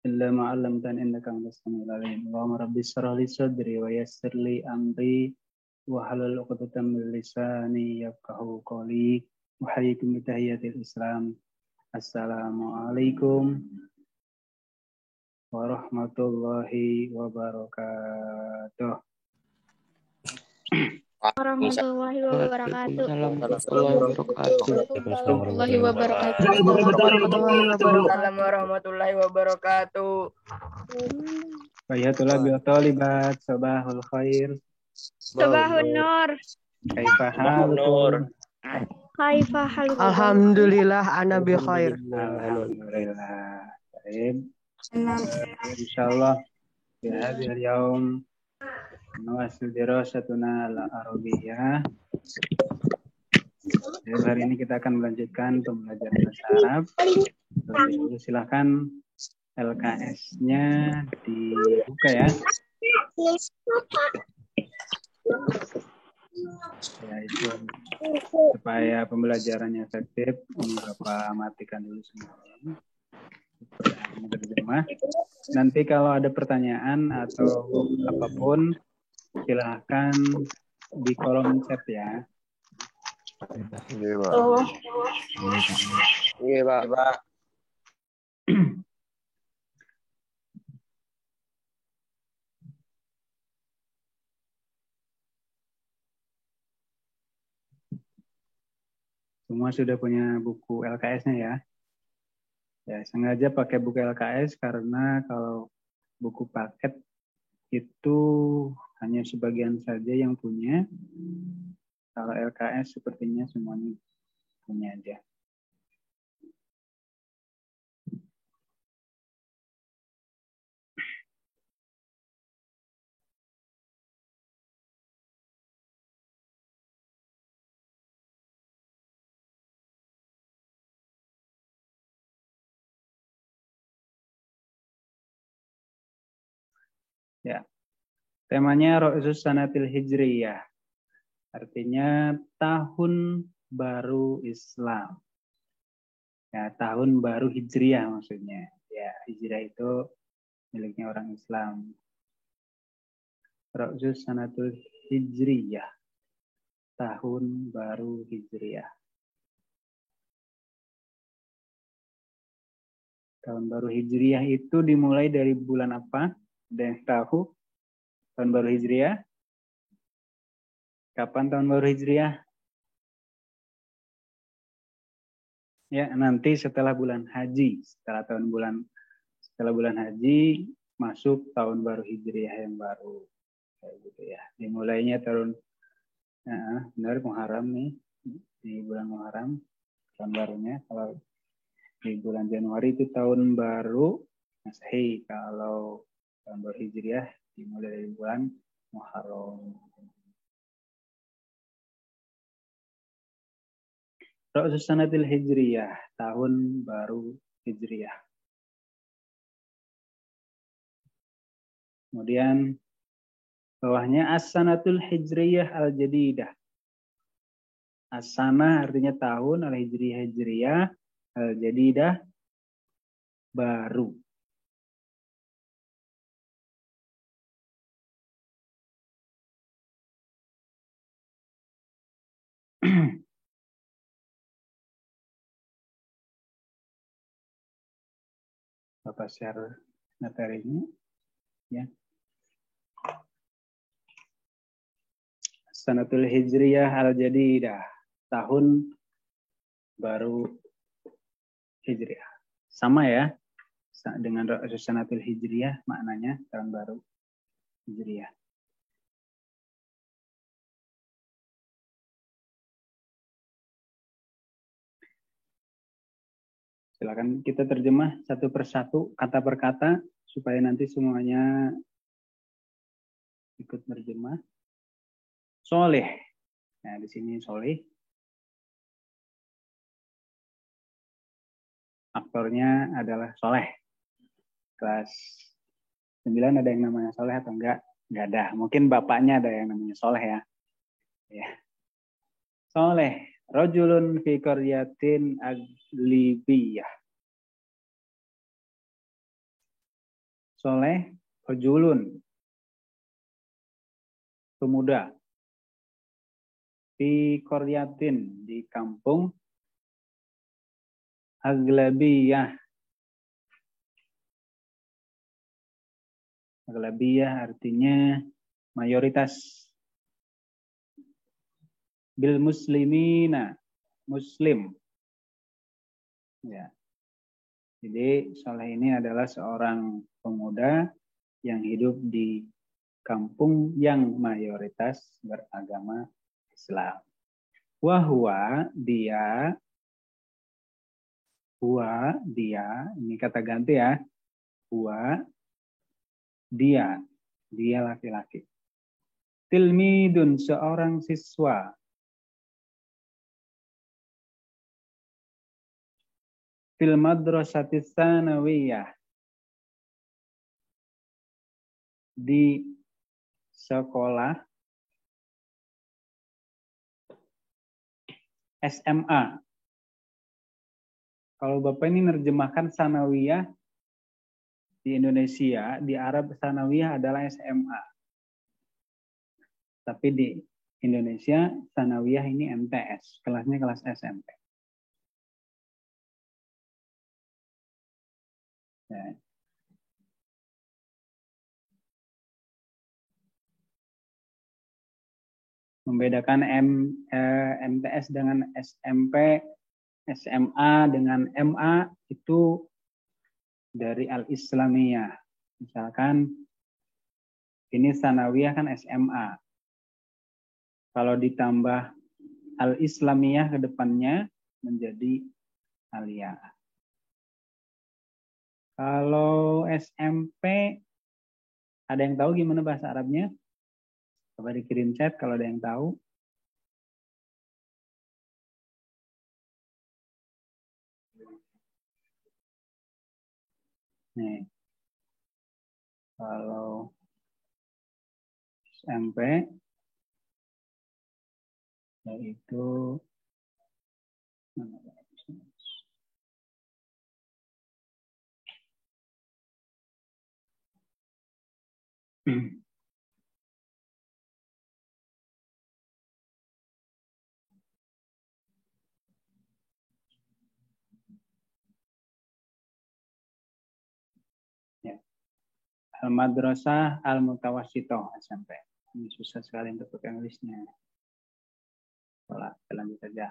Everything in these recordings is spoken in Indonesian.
إلا ما علمتني إنك أنت السميع العليم. اللهم رب اشرح لي صدري ويسر لي أمري واحلل عقدة من لساني يفقهوا قولي أحييكم بتحية الإسلام. السلام عليكم warahmatullahi wabarakatuh. Warahmatullahi wabarakatuh. Warahmatullahi wabarakatuh. Waalaikumsalam warahmatullahi wabarakatuh. Bayatul abi wa talibat, sabahul khair. Sabahun nur. Kaifa halukum? Kaifa halukum? Alhamdulillah ana bi khair. Alhamdulillah. Baik. Insyaallah di hadhil yaum nawasil dirasatuna al-arabiyyah. Jadi hari ini kita akan melanjutkan pembelajaran bahasa Arab. Terlebih dahulu silakan LKS-nya dibuka ya. Ya itu supaya pembelajarannya efektif, ini Bapak matikan dulu semuanya. Terjemah. Nanti kalau ada pertanyaan atau apapun silahkan di kolom chat ya. Iya, Pak. Iya, Pak. Semua sudah punya buku LKS-nya ya. Ya, sengaja pakai buku LKS karena kalau buku paket itu hanya sebagian saja yang punya. Kalau LKS sepertinya semuanya punya aja. Ya, temanya Ra'sus Sanatil Hijriyah, artinya tahun baru Islam. Ya, tahun baru Hijriyah maksudnya. Ya, Hijriyah itu miliknya orang Islam. Ra'sus Sanatil Hijriyah, tahun baru Hijriyah. Tahun baru Hijriyah itu dimulai dari bulan apa? Ada yang tahu? Tahun baru Hijriyah? Kapan tahun baru Hijriyah? Ya, nanti setelah bulan haji. Setelah bulan haji, masuk tahun baru Hijriyah yang baru. Kayak gitu ya. Dimulainya tahun, benar Muharram nih. Di bulan Muharram, tahun barunya. Kalau di bulan Januari itu tahun baru Masehi. Kalau tahun baru Hijriyah dimulai dari bulan Muharram. Ra'sus Sanatil Hijriyah, tahun baru Hijriyah. Kemudian bawahnya As-Sanatul Hijriyah Al-Jadidah. As-Sana artinya tahun, Al-Hijriyah Hijriyah, Al-Jadidah baru. Bapak share materinya ya. Sanatul Hijriyah Al-Jadidah, tahun baru Hijriyah. Sama ya dengan Sanatul Hijriyah, maknanya tahun baru Hijriyah. Silakan kita terjemah satu persatu, kata per kata, supaya nanti semuanya ikut berjemah. Soleh. Nah, di sini soleh. Aktornya adalah soleh. Kelas 9 ada yang namanya soleh atau enggak? Enggak ada. Mungkin bapaknya ada yang namanya soleh ya. Ya. Soleh. Rajulun fi qaryatin aglibiyah. soleh, rajulun, pemuda. Fi qaryatin, di kampung. Aglabiyah. Aglabiyah artinya mayoritas. Bil muslimina, muslim. Ya. Jadi soleh ini adalah seorang pemuda yang hidup di kampung yang mayoritas beragama Islam. Wahwa dia, ini kata ganti ya. Huwa dia laki-laki. Tilmidun, seorang siswa. Fil madrasati tsanawiyah, di sekolah SMA. Kalau Bapak ini nerjemahkan sanawiyah di Indonesia, di Arab sanawiyah adalah SMA. Tapi di Indonesia sanawiyah ini MTS, kelasnya kelas SMP. Ya. Membedakan MTS dengan SMP, SMA dengan MA itu dari Al-Islamiyah. Misalkan ini sanawiyah kan SMA. Kalau ditambah Al-Islamiyah ke depannya menjadi aliyah. Kalau SMP, ada yang tahu gimana bahasa Arabnya? Coba dikirim chat kalau ada yang tahu. Nih, kalau SMP, yaitu ya. Al-Madrasah Al-Mutawassithah SMP. Ini susah sekali untuk Inggrisnya. Kita lanjut saja.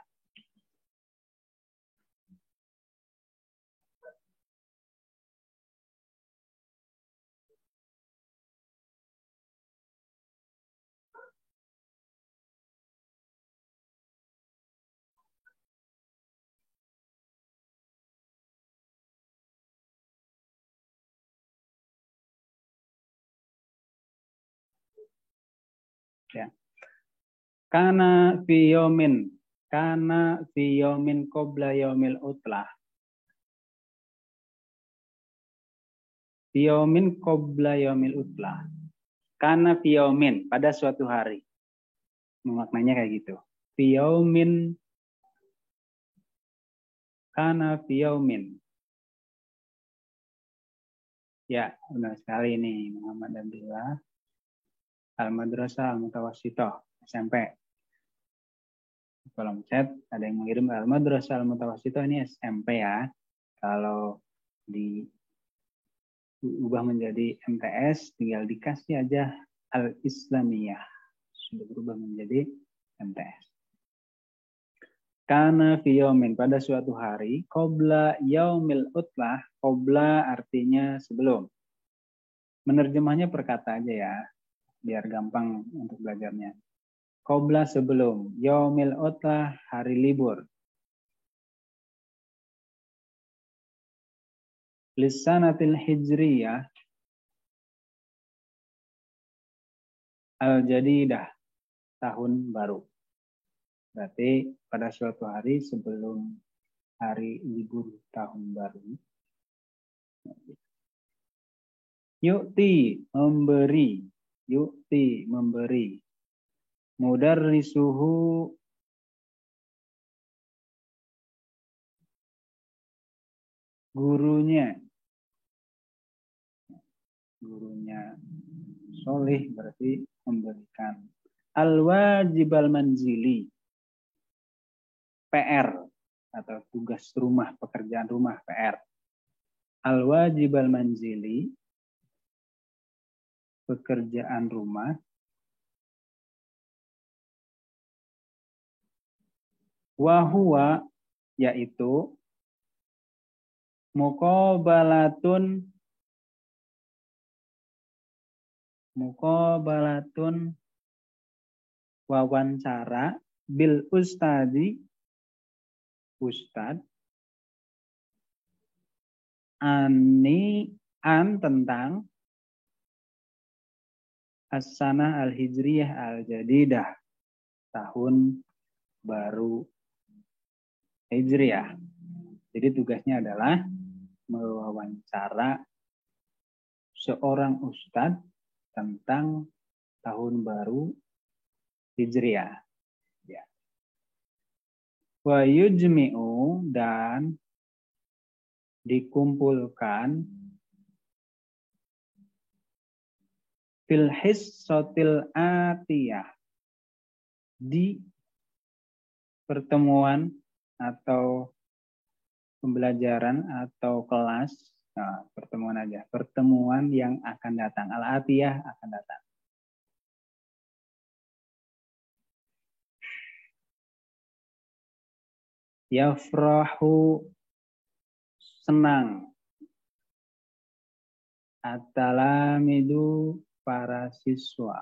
Ya. Kana fi yaumin qabla yaumil utlah. Fi yaumin qabla yaumil utlah. Kana fi yaumin, pada suatu hari. Maknanya kayak gitu. Fi yaumin, kana fi yaumin. Ya, benar sekali ini Muhammad Abdullah. Al-Madrasah Al-Mutawassithah SMP. Kolom chat ada yang mengirim Al-Madrasah Al-Mutawassithah ini SMP ya. Kalau diubah menjadi MTS tinggal dikasih aja Al-Islamiyah. Sudah berubah menjadi MTS. Kana fi yaumin, pada suatu hari, qabla yaumil utlah. Qabla artinya sebelum. Menerjemahnya per kata aja ya, biar gampang untuk belajarnya. Qabla sebelum, yaumil utlah hari libur. Lisanatil hijriyah al-jadidah, tahun baru. Berarti pada suatu hari sebelum hari libur tahun baru. Yu'ti, memberi. Yu'ti, memberi. Mudarrisuhu, gurunya. gurunya solih berarti memberikan. Al-wajibal manzili, PR atau tugas rumah, pekerjaan rumah, PR. Al-wajibal manzili, pekerjaan rumah. Wahuwa, yaitu muqabalatun wawancara bil ustadi, ustad, tentang as-sanah al-hijriyah al-jadidah, tahun baru hijriyah. Jadi tugasnya adalah mewawancara seorang ustadz tentang tahun baru hijriyah. Ya. Wa yujmi'u, dan dikumpulkan fil hissatil atiyah, di pertemuan atau pembelajaran atau kelas, nah, pertemuan yang akan datang. Al-atiyah, akan datang. Yafrahu, senang. At-talamidu, para siswa.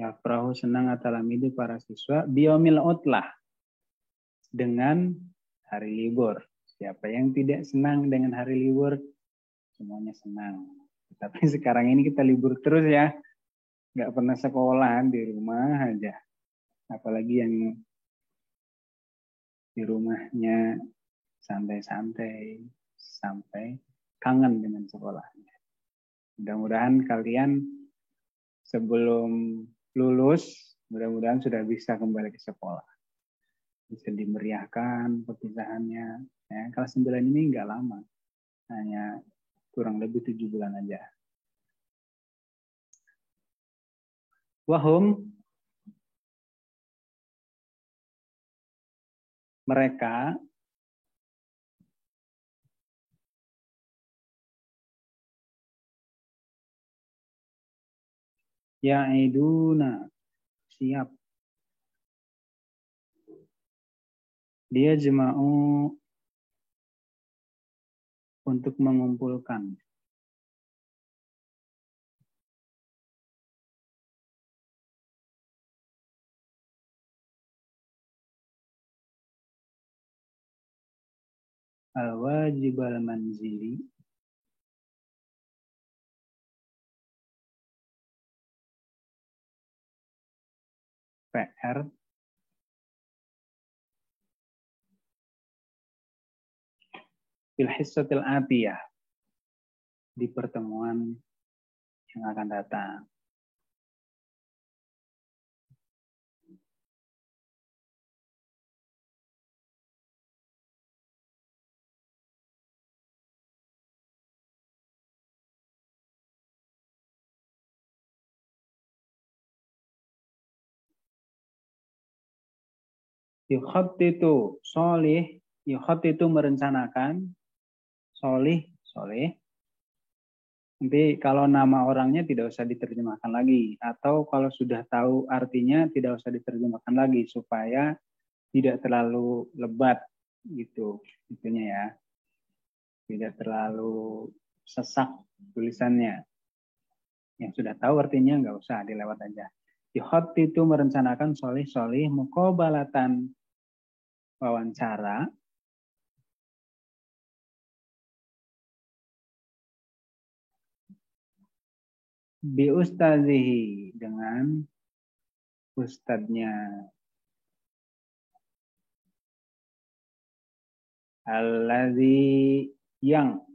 Yafrahu, senang. At-talamidu, para siswa. Biyaumil utlah, dengan hari libur. Siapa yang tidak senang dengan hari libur? Semuanya senang. Tapi sekarang ini kita libur terus ya. Nggak pernah sekolah, di rumah aja. Apalagi yang di rumahnya santai-santai sampai kangen dengan sekolahnya. Mudah-mudahan kalian sebelum lulus, mudah-mudahan sudah bisa kembali ke sekolah. Bisa dimeriahkan perpisahannya. Ya, kelas 9 ini nggak lama. Hanya kurang lebih 7 bulan aja. Wahum, mereka ya'iduna, siap. Dia jema'u, untuk mengumpulkan. Al-wajib al-manzili, PR, fil hissatil atiyah, di pertemuan yang akan datang. Yukhattitu, solih, yukhattitu merencanakan, solih, soleh. Nanti kalau nama orangnya tidak usah diterjemahkan lagi. Atau kalau sudah tahu artinya tidak usah diterjemahkan lagi. Supaya tidak terlalu lebat gitu. Itunya ya. Tidak terlalu sesak tulisannya. Yang sudah tahu artinya nggak usah dilewat aja. Yukhattitu merencanakan solih-solih muqabalatan, wawancara. Bi ustadzihi, dengan ustadznya. Alladzi, yang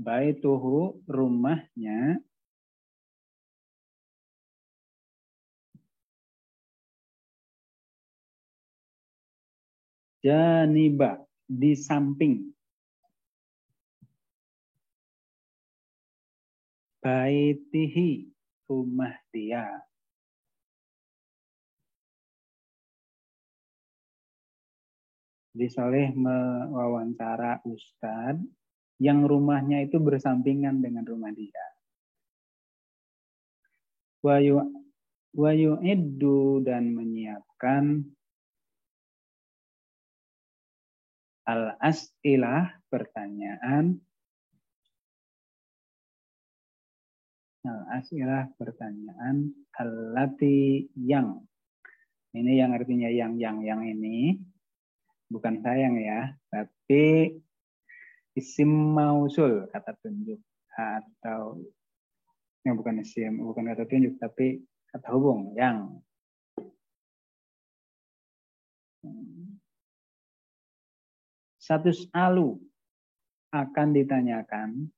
baituhu, rumahnya, Janiba, di samping. Baitihi, rumah dia. Jadi Soleh mewawancara Ustadz yang rumahnya itu bersampingan dengan rumah dia. Wa yu'iddu, dan menyiapkan al-as'ilah, pertanyaan. Al-as'ilah, pertanyaan. Allati, yang. Ini yang artinya yang ini. Bukan sayang ya, tapi isim mausul, kata tunjuk. Atau, ya bukan isim, bukan kata tunjuk, tapi kata hubung, yang. Status alu, akan ditanyakan.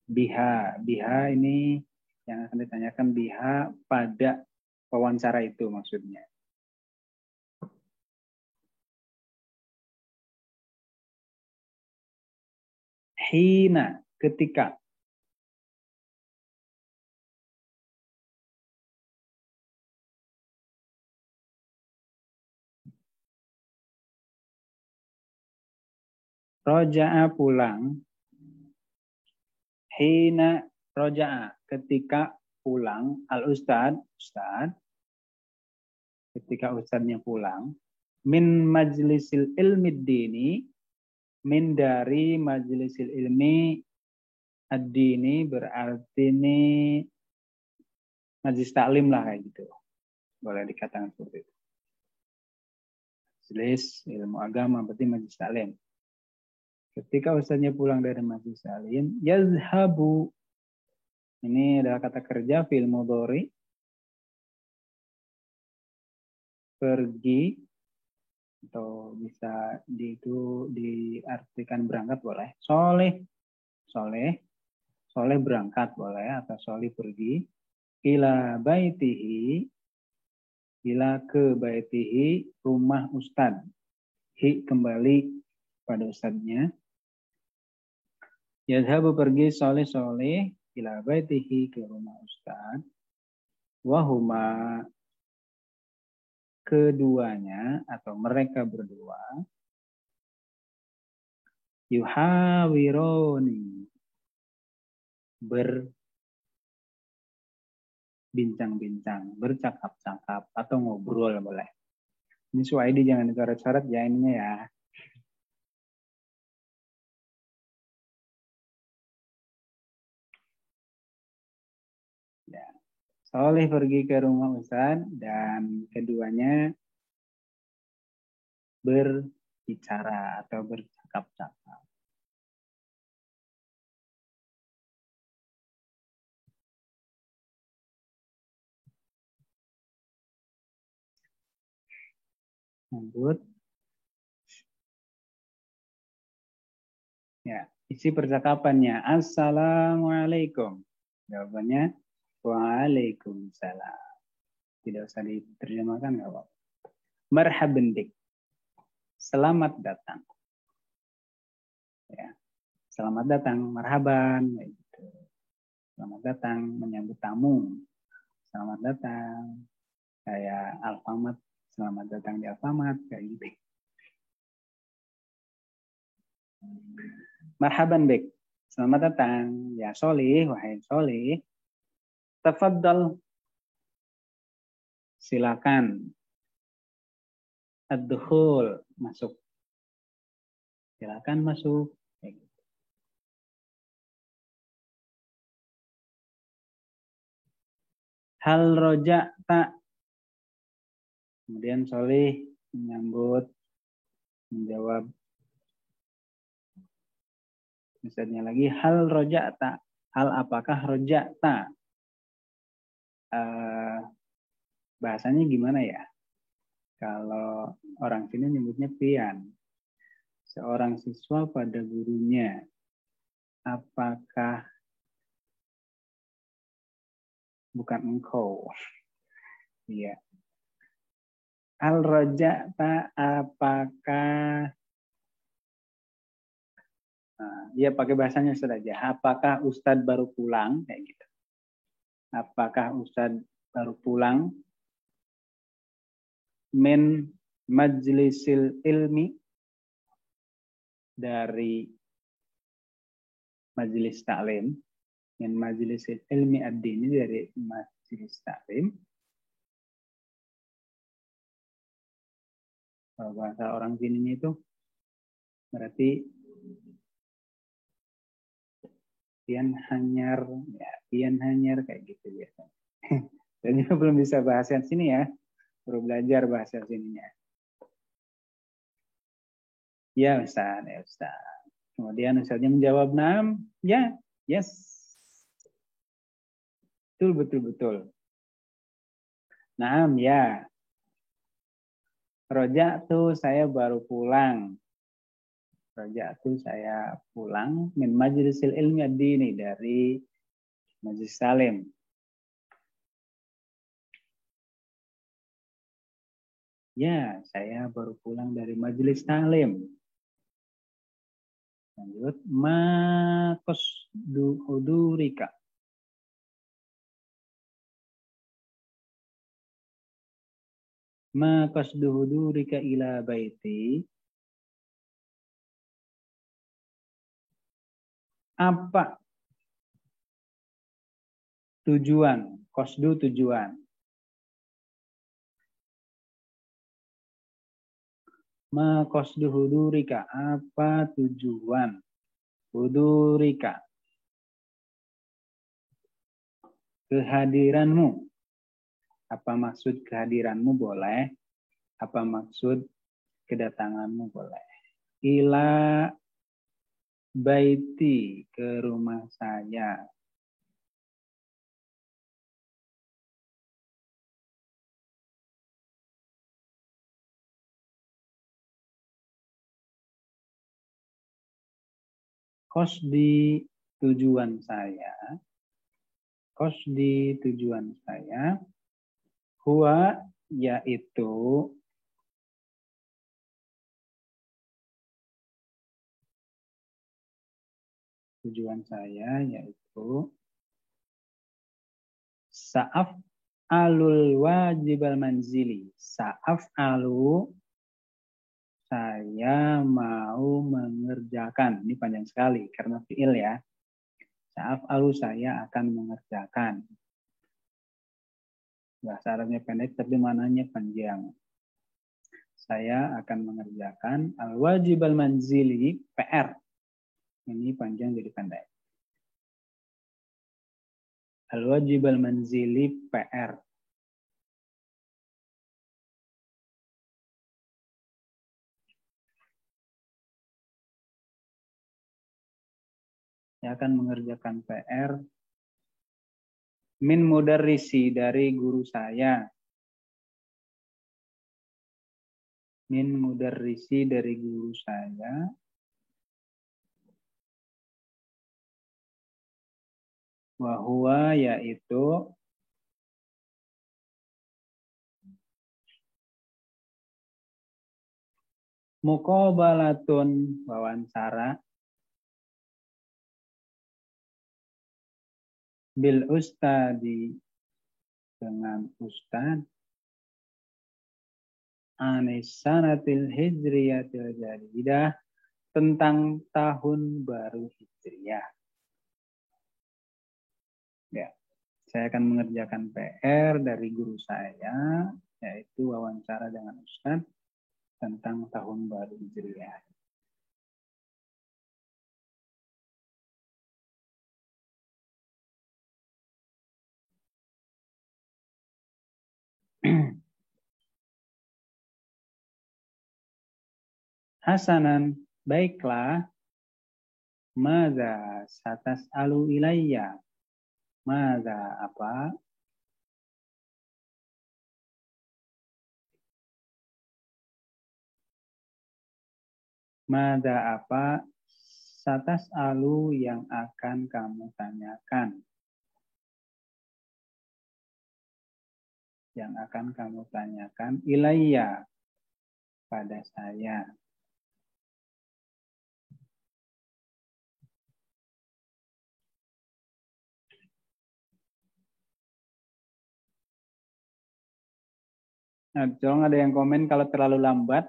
Biha ini yang akan ditanyakan biha pada wawancara itu maksudnya. Hina, ketika. Roja'a, pulang. Hina roja'a, ketika pulang. Al-Ustad, ketika Ustadznya pulang. Min majlisil ilmi dini, min dari majlisil ilmi ad-dini, berarti ini majlis taklim lah kayak gitu. Boleh dikatakan seperti itu. Majlis ilmu agama berarti majlis taklim. Ketika Ustadznya pulang dari majlis taklim, yazhabu. Ini adalah kata kerja fi'il mudhari. Pergi, atau bisa diartikan berangkat boleh. Soleh berangkat boleh, atau soleh pergi. Ila baitihi, ila ke baitihi, rumah Ustadz. Hi, kembali pada Ustadznya. Yazhabu, pergi soleh ila baitihi, ke rumah Ustadz. Wahuma, keduanya atau mereka berdua. Yuhawironi, berbincang-bincang, bercakap-cakap, atau ngobrol boleh. Ini Suwaidi jangan dicoret-coret ya ininya ya. Ya. Soleh pergi ke rumah Ustadz dan keduanya berbicara atau bercakap-cakap. Lanjut. Ya, isi percakapannya. Assalamualaikum. Jawabannya waalaikumsalam. Tidak usah diterjemahkan nggak apa-apa. Marhaban bik. Selamat datang. Ya. Selamat datang, marhaban. Gitu. Selamat datang, menyambut tamu. Selamat datang. Kayak Alfamart, selamat datang di Alfamart. Kayak gitu. Marhaban bik. Selamat datang. Ya Solih, wahai Solih. Tafaddal. Silakan. Ad-dukhul, masuk. Silakan masuk. Hal roja tak. Kemudian Solih menjawab. Misalnya lagi, hal roja tak. Hal apakah roja tak? Bahasanya gimana ya? Kalau orang sini nyebutnya pian. Seorang siswa pada gurunya. Apakah bukan engkau? Iya. Al-raja'ta apakah ya pakai bahasanya saja. Apakah Ustadz baru pulang kayak gitu. Apakah Ustadz baru pulang min majlisil ilmi dari majelis taklim, min majlisil ilmi ad-dini dari majelis taklim. Kalau bahasa orang sininya itu berarti pian hanyar, ya pian hanyar kayak gitu biasanya. Dan juga belum bisa bahasa sini ya, baru belajar bahasa sininya. Ya Ustaz, ya Ustaz. Kemudian Ustaznya menjawab, "Naam, ya, yes." Betul. Naam, ya. Roja'tu saya baru pulang. Roja'tu saya pulang min majlisil ilmi ad-dini dari majelis salim. Ya, saya baru pulang dari majelis talim. Lanjut, ma qasdu hudurika. Ma qasdu hudurika ila baiti. Apa tujuan? Qasdu tujuan. Ma qasdu hudurika. Apa tujuan hudurika? Kehadiranmu. Apa maksud kehadiranmu boleh. Apa maksud kedatanganmu boleh. Ila baiti, ke rumah saya. Qasdi tujuan saya. Qasdi tujuan saya. Huwa yaitu tujuan saya yaitu sa'af alul wajibal manzili. Sa'af alu, saya mau mengerjakan. Ini panjang sekali karena fi'il ya. Sa'af alu, saya akan mengerjakan. Bahasa Arabnya pendek tapi maknanya panjang. Saya akan mengerjakan al-wajibal manzili, PR. Ini panjang jadi pendek. Al-wajibal manzili, PR. Saya akan mengerjakan PR min mudarrisi, dari guru saya. Min mudarrisi, dari guru saya. Wahwa yaitu muqabalatun, wawancara. Bil ustadi, dengan ustad. Anisanatil hijriyatil jadidah, tentang tahun baru hijriyah. Ya, saya akan mengerjakan PR dari guru saya, yaitu wawancara dengan ustad tentang tahun baru hijriyah. Hasanan, baiklah. Madza satas'alu ilayya. Madza, apa? Madza, apa? Satas'alu, yang akan kamu tanyakan. yang akan kamu tanyakan ilayya pada saya. Nah, tolong ada yang komen kalau terlalu lambat,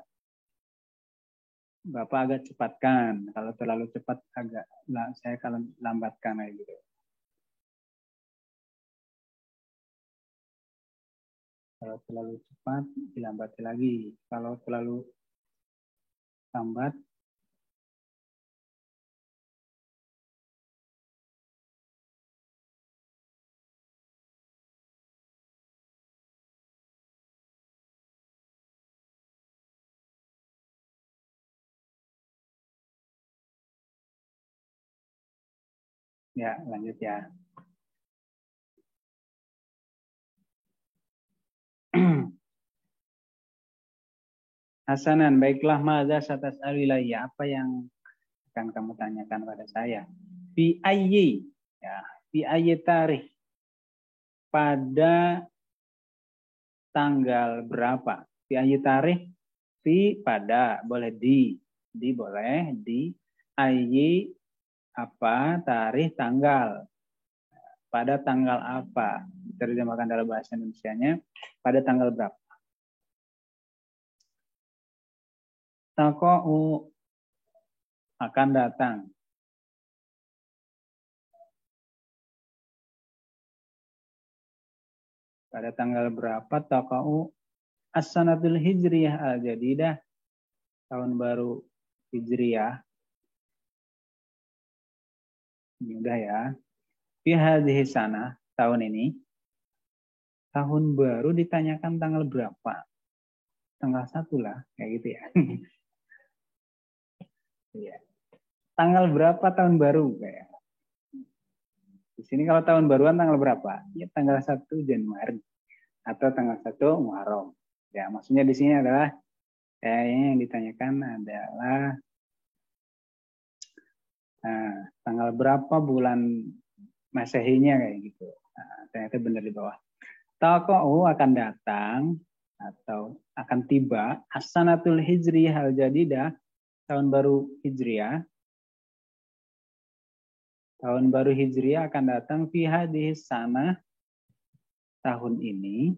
Bapak agak cepatkan. Kalau terlalu cepat saya kalau lambatkan kayak gitu. Kalau terlalu cepat, dilambati lagi. Kalau terlalu lambat, ya lanjut ya. Hasanan, baiklah, madza satas'alu ilayya, apa yang akan kamu tanyakan pada saya? Fi ayyi, ya, fi ayyi tarikh, pada tanggal berapa? Fi ayyi tarikh, fi pada, boleh di boleh, di ayyi apa, tarikh tanggal. Pada tanggal apa? Terjemahkan dalam bahasa Indonesianya, pada tanggal berapa? Taqa'u, akan datang. Pada tanggal berapa taqa'u as-sanatul hijriyah al-jadidah, tahun baru hijriyah. Ini udah ya. Fi hadhihi sanah, tahun ini. Tahun baru ditanyakan tanggal berapa? Tanggal 1 lah, kayak gitu ya. Iya. Tanggal berapa tahun baru kayak? Di sini kalau tahun baruan tanggal berapa? Ya tanggal 1 Januari atau tanggal 1 Muharram. Ya, maksudnya di sini adalah yang ditanyakan adalah tanggal berapa bulan Masehinya kayak gitu. Nah, ternyata benar di bawah. Taqa'u akan datang atau akan tiba as-sanatul hijriyah al-jadidah, tahun baru Hijriah. Tahun baru Hijriah akan datang fi hadhihi sanah, tahun ini,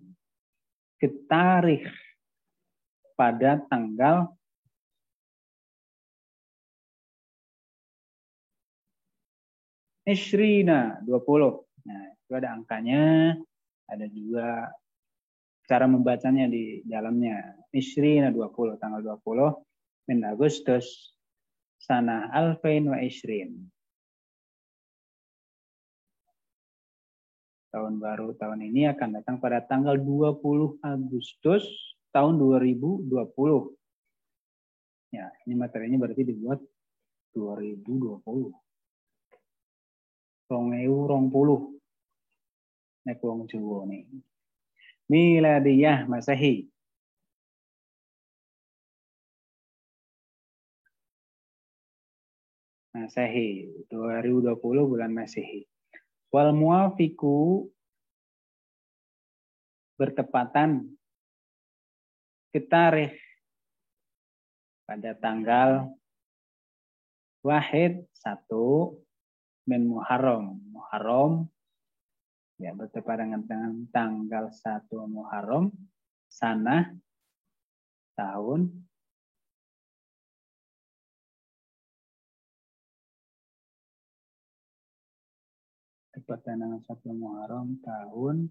ke tarikh, pada tanggal Ishrina, 20. Nah, itu ada angkanya, ada juga cara membacanya di dalamnya. Ishrina 20, tanggal 20 min Agustus sanah alfain wa ishrin. Tahun baru tahun ini akan datang pada tanggal 20 Agustus tahun 2020. Ya, ini materinya berarti dibuat 2020. 2020. Nek wong Jawa nih. Miladiyah Masehi. Masehi, 2020 bulan Masehi. Wal muafiku, bertepatan ke tarikh pada tanggal wahid 1 min Muharram. Muharram ya bertepatan dengan tanggal 1 Muharram sanah tahun bertepatan dengan 1 Muharram tahun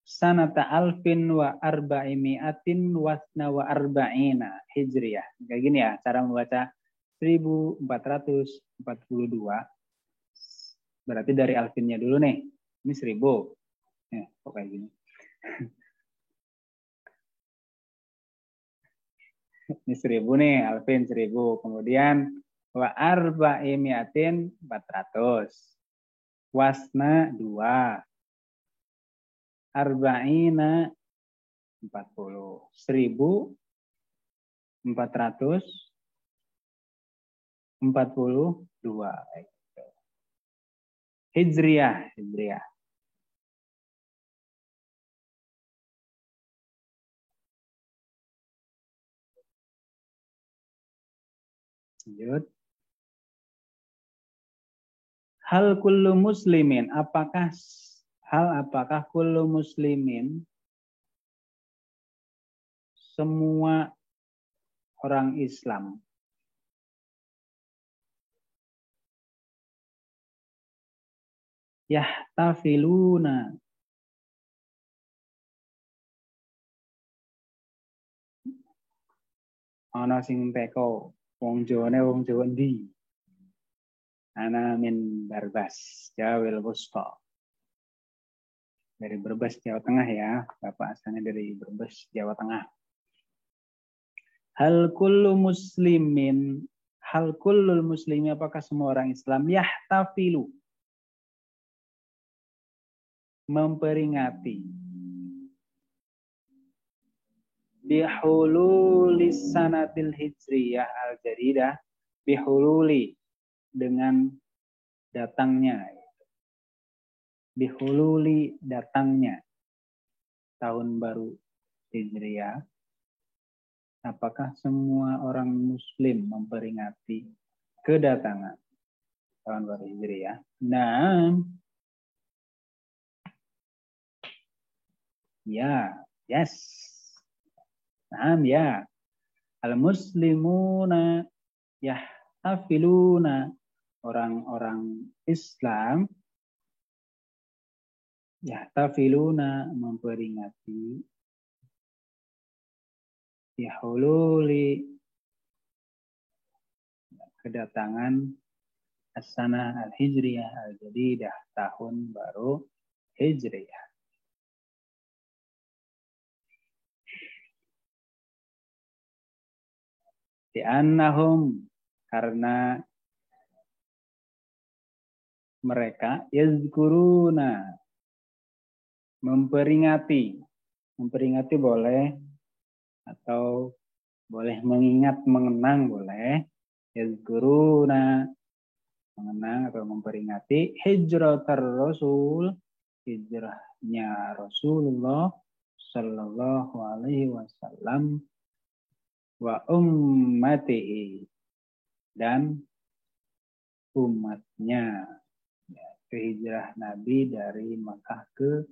sanata alfin wa arba'imiatin wasna wa arba'ina hijriyah. Kayak gini ya cara membaca 1442. Berarti dari alfinnya dulu nih. Ini 1000. Kok kayak gini. Ini 1000 nih, alfin 1000. Kemudian wa arba'imiatin 400. Wasna 2. Arba'ina 40. 1442 42. Hijriah. Lanjut. Hal kullu muslimin, apakah kullu muslimin, semua orang Islam, yahtafiluna, ana sing teko wong Jawane wong Jawa ndi? Ana min Barbas, Jawil Wusta. Dari Brebes, Jawa Tengah ya. Bapak asalnya dari Brebes, Jawa Tengah. Hal kullul muslimin, apakah semua orang Islam yahtafilu, memperingati, bihululis sanatil hijriyah al-jadidah, bihululi, dengan datangnya, bihululi, datangnya tahun baru Hijriyah. Apakah semua orang Muslim memperingati kedatangan tahun baru Hijriyah? Nah, ya, yes. Nah, ya. Al-Muslimuna yahtafiluna, orang-orang Islam yahtafiluna, memperingati, yahululi, kedatangan as-sanah al-hijriyah al-jadidah, tahun baru Hijriyah. Li'annahum, karena mereka yazkuruna, memperingati boleh, atau boleh mengingat, mengenang boleh. Yazkuruna, mengenang atau memperingati hijratar Rasul, hijrahnya Rasulullah sallallahu alaihi wasallam, wa ummatihi, dan umatnya. Hijrah Nabi dari Makkah ke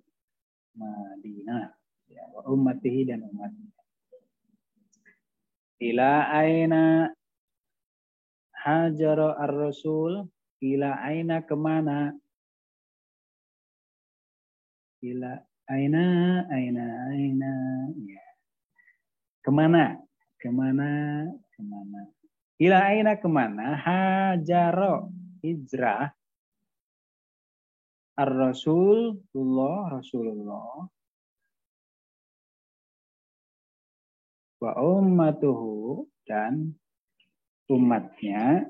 Madinah, ya, wa ummatihi, dan umatnya. Ila aina hajara ar-rasul, ila aina, kemana, ila aina ya, kemana, ila aina, kemana, hajaro, hijrah, Rasulullah, wa ummatuhu, dan umatnya,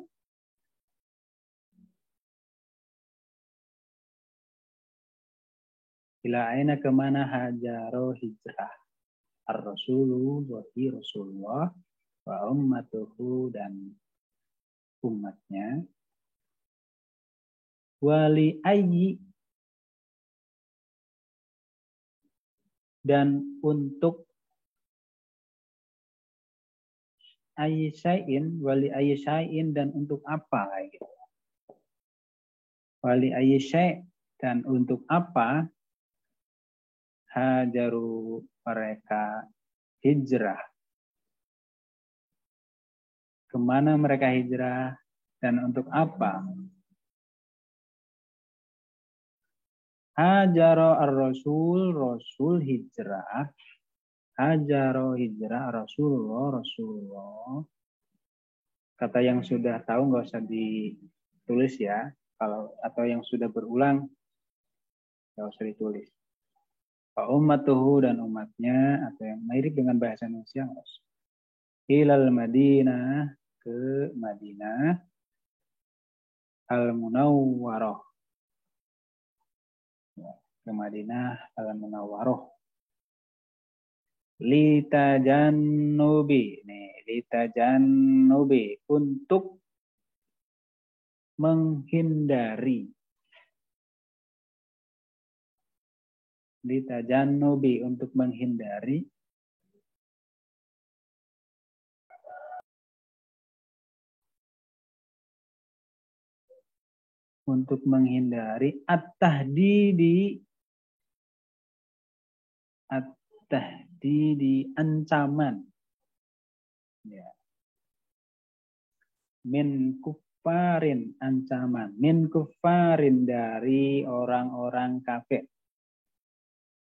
ila aina, kemana, hajaro, hijrah, Rasulullah, wa ummatuhu, dan umatnya, wali ayyi, dan untuk ayyisain, wali ayyisain, dan untuk apa, kayak gitu. Wali ayyisai, dan untuk apa, hajaru, mereka hijrah. Kemana mereka hijrah, dan untuk apa? Hajaro ar-rasul, Rasul hijrah. Hajaro, hijrah, Rasulullah. Kata yang sudah tahu nggak usah ditulis ya. Atau yang sudah berulang nggak usah ditulis. Fa ummatuhu, dan umatnya, atau yang mirip dengan bahasa Indonesia, ilal Madinah, ke Madinah, al-Munawwarah, ke Madinah al-Munawwarah, litajannubi, untuk menghindari. Litajannubi untuk menghindari. Untuk menghindari at-tahdidi ancaman. Ya. Min kufarin ancaman. Min kufarin dari orang-orang kafir.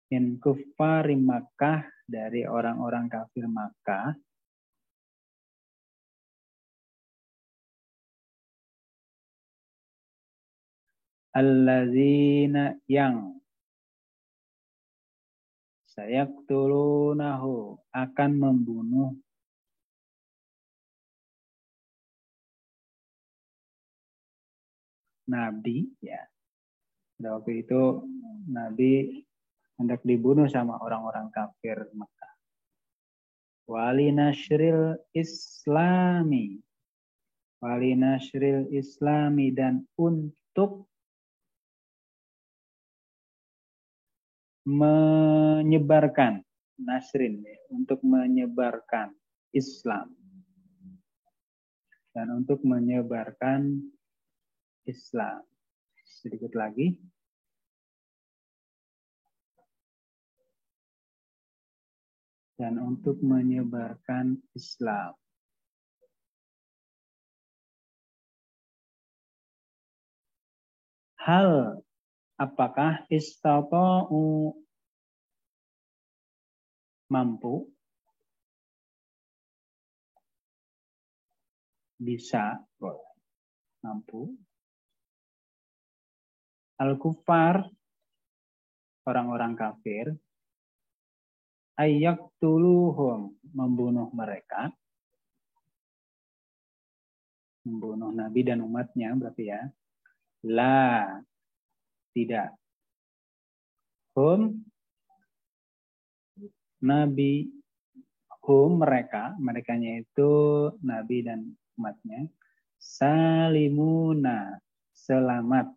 Min kufari Makkah dari orang-orang kafir Makkah. Allazina yang sayaktulunahu akan membunuh Nabi, ya. Waktu itu Nabi hendak dibunuh sama orang-orang kafir Makkah. Wali nasril Islami. Wali nasril Islami dan untuk menyebarkan nasrin, ya, untuk menyebarkan Islam. Dan untuk menyebarkan Islam. Sedikit lagi. Dan untuk menyebarkan Islam. Hal apakah istata'u mampu? Bisa, mampu. Al-kufar, orang-orang kafir, ayaktuluhum, membunuh mereka, membunuh Nabi dan umatnya, berarti ya. La, tidak. Hum, Nabi, hum, mereka, merekanya itu Nabi dan umatnya, salimuna, selamat.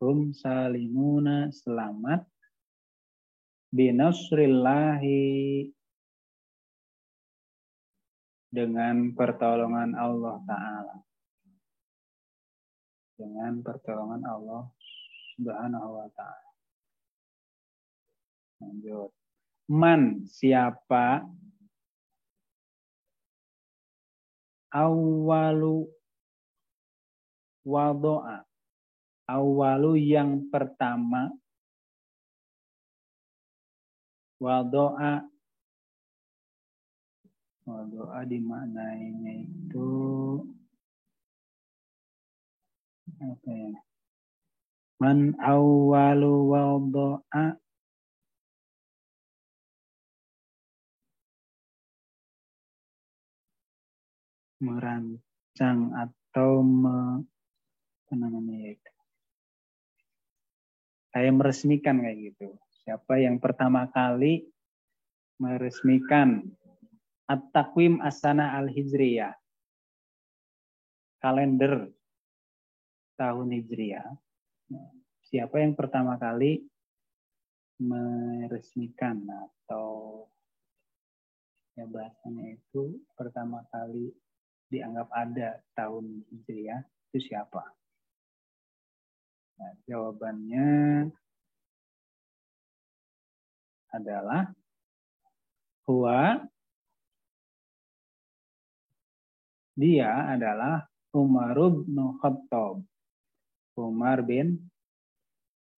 Hum salimuna, selamat. Binasrillahi, dengan pertolongan Allah Ta'ala. Dengan pertolongan Allah Subhanahu wa Ta'ala. Lanjut. Man, siapa? Awalu wado'a. Awalu yang pertama. Wado'a. Wado'a dimaknainya itu apa ya? Man awalu wado'a. Merancang atau apa namanya itu? Kayak meresmikan kayak gitu. Siapa yang pertama kali meresmikan At-Taqwim As-Sana Al-Hijriyah, kalender tahun Hijriyah. Siapa yang pertama kali meresmikan atau ya bahasanya itu pertama kali dianggap ada tahun Hijriyah, itu siapa? Nah, jawabannya adalah huwa, dia adalah Umar bin Khattab. Umar bin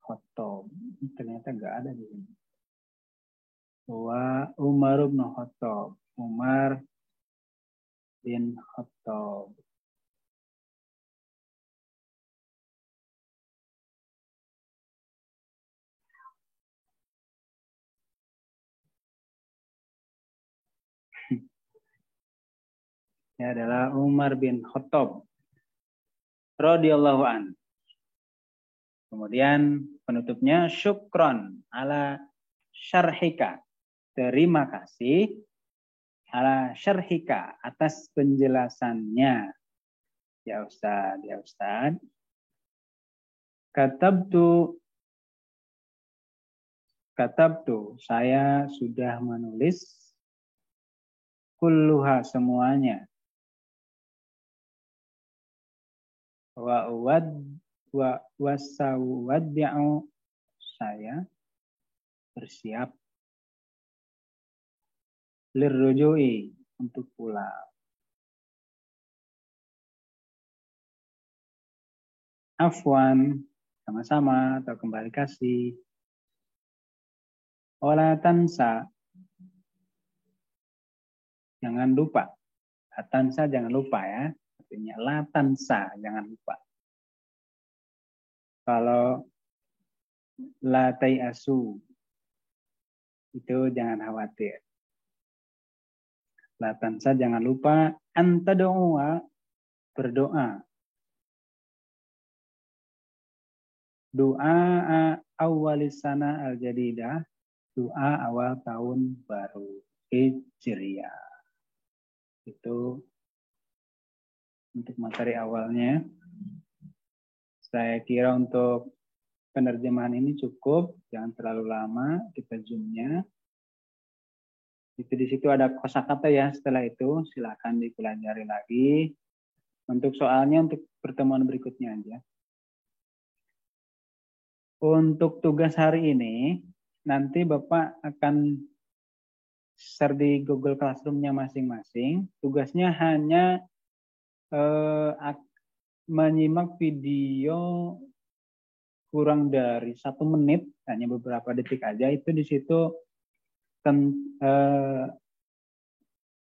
Khattab. Ternyata nggak ada di sini. Huwa Umar bin Khattab. Umar bin Khattab. Dia adalah Umar bin Khattab radhiyallahu an. Kemudian penutupnya syukron ala syarhika. Terima kasih ala syarhika, atas penjelasannya. Ya Ustaz, ya Ustaz. Katabtu, saya sudah menulis kulluha, semuanya. Wasawadi'u, saya bersiap lirrujui, untuk pulang. Afwan, sama-sama atau kembali kasih. Wala tansa, jangan lupa. Tansa jangan lupa ya. Artinya la tansa, jangan lupa. Kalau la tayasu, itu jangan khawatir. La tansa jangan lupa. Anta doa, berdoa. Doa awalisana al-jadidah, doa awal tahun baru Hijriah. Itu untuk materi awalnya. Saya kira untuk penerjemahan ini cukup, jangan terlalu lama kita zoom-nya. Itu di situ ada kosakata ya. Setelah itu silakan dipelajari lagi. Untuk soalnya untuk pertemuan berikutnya aja. Untuk tugas hari ini, nanti Bapak akan share di Google Classroom-nya masing-masing. Tugasnya hanya menyimak video kurang dari 1 menit, hanya beberapa detik aja. Itu di situ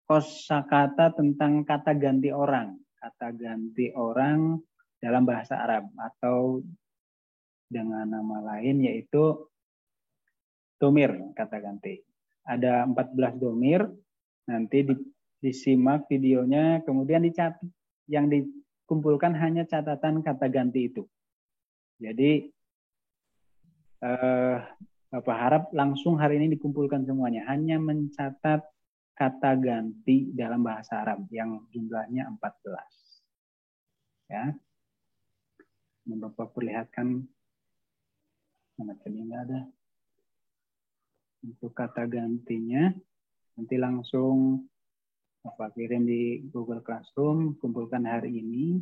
kosakata tentang kata ganti orang. Kata ganti orang dalam bahasa Arab atau dengan nama lain yaitu domir, kata ganti. Ada 14 domir, nanti disimak videonya, kemudian dicatat. Yang dikumpulkan hanya catatan kata ganti itu. Jadi Bapak harap langsung hari ini dikumpulkan semuanya. Hanya mencatat kata ganti dalam bahasa Arab yang jumlahnya 14. Ya. Ini Bapak perlihatkan. Mana tadi nggak ada. Untuk kata gantinya, nanti langsung Bapak kirim di Google Classroom, kumpulkan hari ini.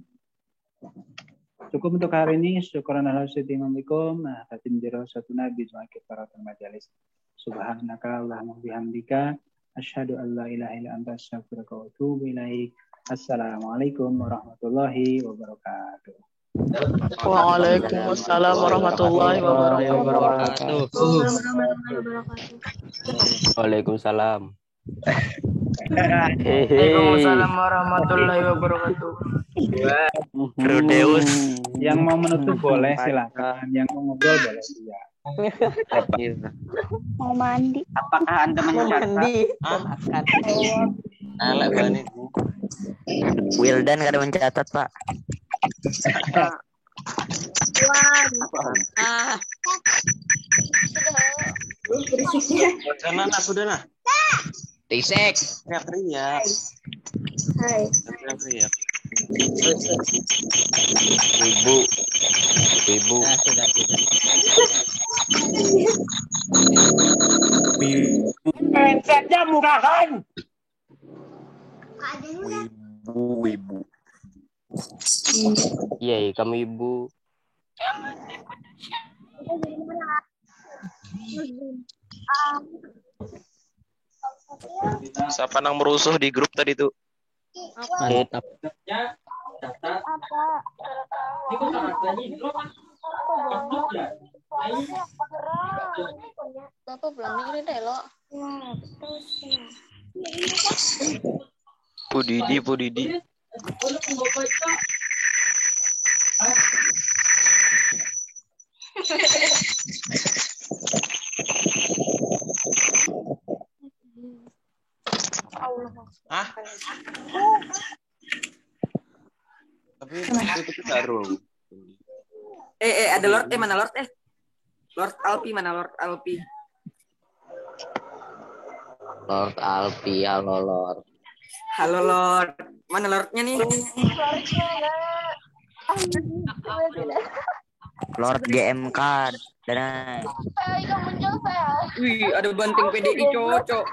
Cukup untuk hari ini. Syukuran alhamdulillah. Nah, tatim dirasatuna biju'akit paratul majalis. Subhanaka Allahumma bihamdika. Asyhadu an la ilaha illa anta astaghfiruka wa atubu ilaik. Assalamualaikum warahmatullahi wabarakatuh. Waalaikumsalam warahmatullahi wabarakatuh. Waalaikumsalam. Waalaikumsalam warahmatullahi wabarakatuh. Rodeus. Yang mau menutup boleh silakan. Yang mau ngobrol boleh juga. Mau mandi. Apakah Anda mencatat? Alek bani. Wildan kada mencatat, Pak. Karena sudah nah. Tisek. Teriak. Hai. Teriak. Ibu. Nah, sudah. Saja murahan. Ibu. Iya, kamu ibu. Siapa nang merusuh di grup tadi tuh? Mantap. Bapak bilang ini deh lo. Pudidi. Hah? Tapi itu baru. Ada Lord mana Lord Lord Alpi mana Lord Alpi? Lord Alpi, halo Lord. Halo Lord. Mana Lordnya nih? Lord GMK. Dan Wih, ada banting PDI cocok.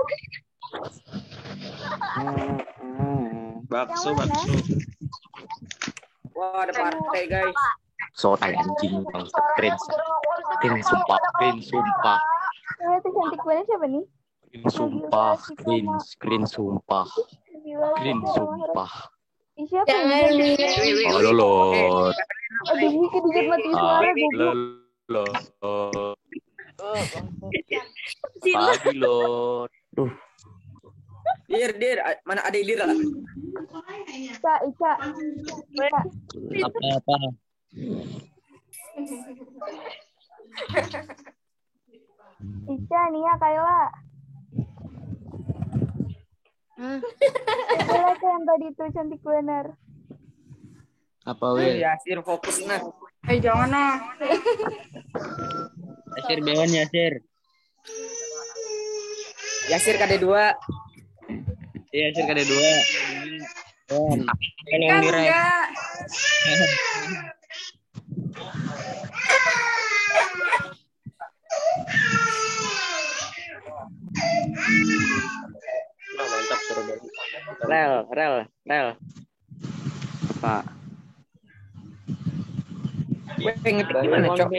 Bakso. Wah, ada partai guys. so tai anjing bang. Keren sumpah. Itu cantik banget siapa nih? Keren sumpah. Ih, siapa ini? Halo Lord. Aduh, ini kedikit mati suara goblok. Pagi Lord. Dir, mana ada Dir? Ica. Apa? Ica, Nia, Kayla. Kayla yang tadi itu cantik bener. Apa Will? Yasir fokus nah. Jangan ah. Yasir bewan Yasir. Yasir KD2. Iya Yasir KD2. Kan yang direct. Mantap suruh Rel. Pak. Gue ngetik gimana, Cok?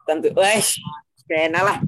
Tentu, wes. Kena lah.